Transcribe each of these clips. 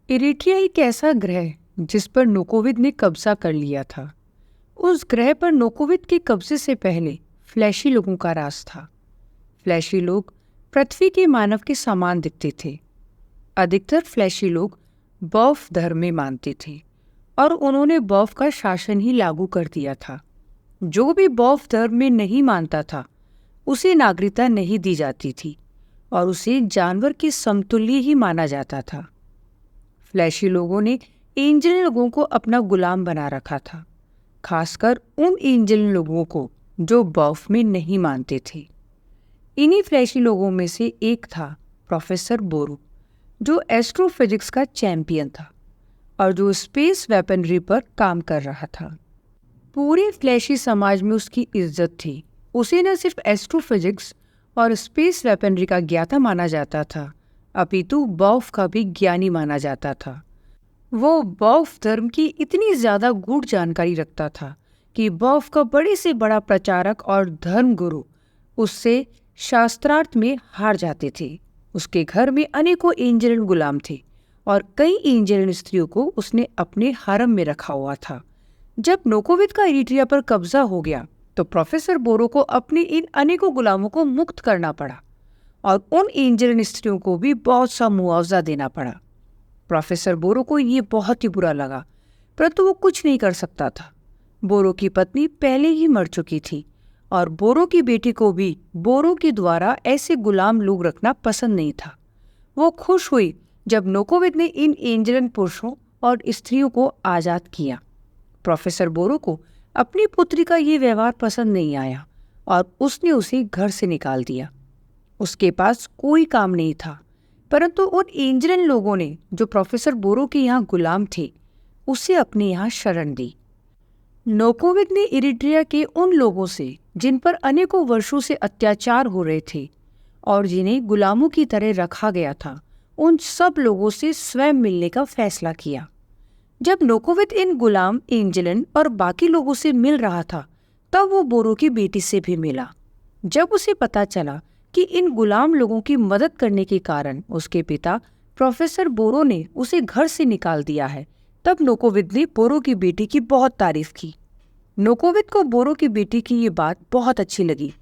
Eritrea एक ऐसा ग्रह जिस पर नोकोविद ने कब्जा कर लिया था। उस ग्रह पर नोकोविद के कब्जे से पहले फ्लैशी लोगों का राज था। फ्लैशी लोग पृथ्वी के मानव के समान दिखते थे। अधिकतर फ्लैशी लोग बौफ धर्म में मानते थे और उन्होंने बौफ का शासन ही लागू कर दिया था। जो भी बौफ धर्म में नहीं मानता था उसे नागरिकता नहीं दी जाती थी और उसे जानवर के समतुल्य ही माना जाता था। फ्लैशी लोगों ने एंजल लोगों को अपना गुलाम बना रखा था, खासकर उन एंजल लोगों को जो बौफ में नहीं मानते थे। इन्हीं फ्लैशी लोगों में से एक था प्रोफेसर बोरो, जो एस्ट्रोफिजिक्स का चैंपियन था और जो स्पेस वेपनरी पर काम कर रहा था। पूरे फ्लैशी समाज में उसकी इज्जत थी। उसे न सिर्फ एस्ट्रोफिजिक्स और स्पेस वेपनरी का ज्ञाता माना जाता था, अपितु बौफ का भी ज्ञानी माना जाता था। वो बौफ धर्म की इतनी ज्यादा गूढ़ जानकारी रखता था कि बौफ का बड़े से बड़ा प्रचारक और धर्म गुरु उससे शास्त्रार्थ में हार जाते थे। उसके घर में अनेकों एंजल गुलाम थे और कई एंजल स्त्रियों को उसने अपने हारम में रखा हुआ था। जब नोकोविद का इरिट्रिया पर कब्जा हो गया तो प्रोफेसर बोरो को अपने इन अनेकों गुलामों को मुक्त करना पड़ा और उन एंजल स्त्रियों को भी बहुत सा मुआवजा देना पड़ा। प्रोफेसर बोरो को ये बहुत ही बुरा लगा, परंतु वो कुछ नहीं कर सकता था। बोरो की पत्नी पहले ही मर चुकी थी और बोरो की बेटी को भी बोरो के द्वारा ऐसे गुलाम लोग रखना पसंद नहीं था। वो खुश हुई जब नोकोविद ने इन एंजलन पुरुषों और स्त्रियों को आज़ाद किया। प्रोफेसर बोरो को अपनी पुत्री का ये व्यवहार पसंद नहीं आया और उसने उसे घर से निकाल दिया। उसके पास कोई काम नहीं था, परंतु उन एंजलन लोगों ने जो प्रोफेसर बोरो के यहाँ गुलाम थे उसे अपने यहाँ शरण दी। नोकोविद ने इरिट्रिया के उन लोगों से जिन पर अनेकों वर्षों से अत्याचार हो रहे थे और जिन्हें गुलामों की तरह रखा गया था, उन सब लोगों से स्वयं मिलने का फैसला किया। जब नोकोविद इन गुलाम एंजलन और बाकी लोगों से मिल रहा था तब वो बोरो की बेटी से भी मिला। जब उसे पता चला कि इन गुलाम लोगों की मदद करने के कारण उसके पिता प्रोफेसर बोरो ने उसे घर से निकाल दिया है, तब नोकोविद ने बोरो की बेटी की बहुत तारीफ की। नोकोविद को बोरो की बेटी की ये बात बहुत अच्छी लगी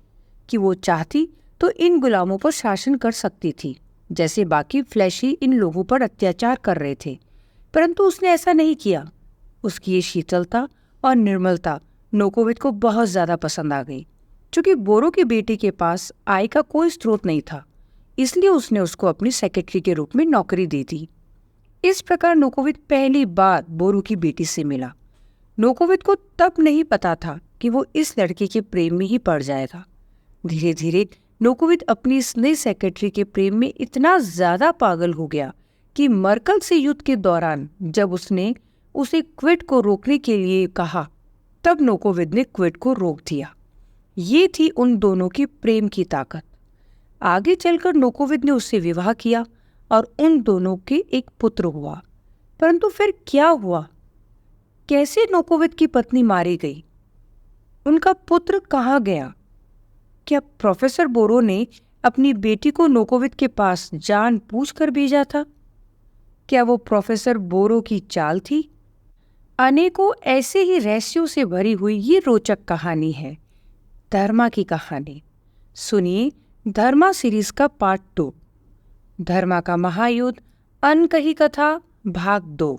कि वो चाहती तो इन गुलामों पर शासन कर सकती थी जैसे बाकी फ्लैशी इन लोगों पर अत्याचार कर रहे थे, परंतु उसने ऐसा नहीं किया। उसकी ये शीतलता और निर्मलता नोकोविद को बहुत ज्यादा पसंद आ गई। चूंकि बोरो की बेटी के पास आय का कोई स्रोत नहीं था, इसलिए उसने उसको अपनी सेक्रेटरी के रूप में नौकरी दी थी। इस प्रकार नोकोविद पहली बार बोरो की बेटी से मिला। नोकोविद को तब नहीं पता था कि वो इस लड़के के प्रेम में ही पड़ जाएगा। धीरे धीरे नोकोविद अपनी इस नई सेक्रेटरी के प्रेम में इतना ज्यादा पागल हो गया कि मर्कल से युद्ध के दौरान जब उसने उसे क्विट को रोकने के लिए कहा तब नोकोविद ने क्विट को रोक दिया। ये थी उन दोनों की प्रेम की ताकत। आगे चलकर नोकोविद ने उससे विवाह किया और उन दोनों के एक पुत्र हुआ। परंतु फिर क्या हुआ? कैसे नोकोविद की पत्नी मारी गई? उनका पुत्र कहाँ गया? क्या प्रोफेसर बोरो ने अपनी बेटी को नोकोविद के पास जानबूझकर भेजा था? क्या वो प्रोफेसर बोरो की चाल थी? अनेकों ऐसे ही रहस्यों से भरी हुई ये रोचक कहानी है, धर्मा की कहानी। सुनिए धर्मा सीरीज का पार्ट 2, धर्मा का महायुद्ध अनकही कथा भाग 2,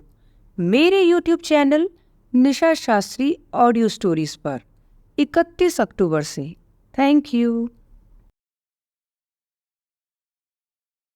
मेरे YouTube चैनल निशा शास्त्री ऑडियो स्टोरीज पर 31 अक्टूबर से। Thank you.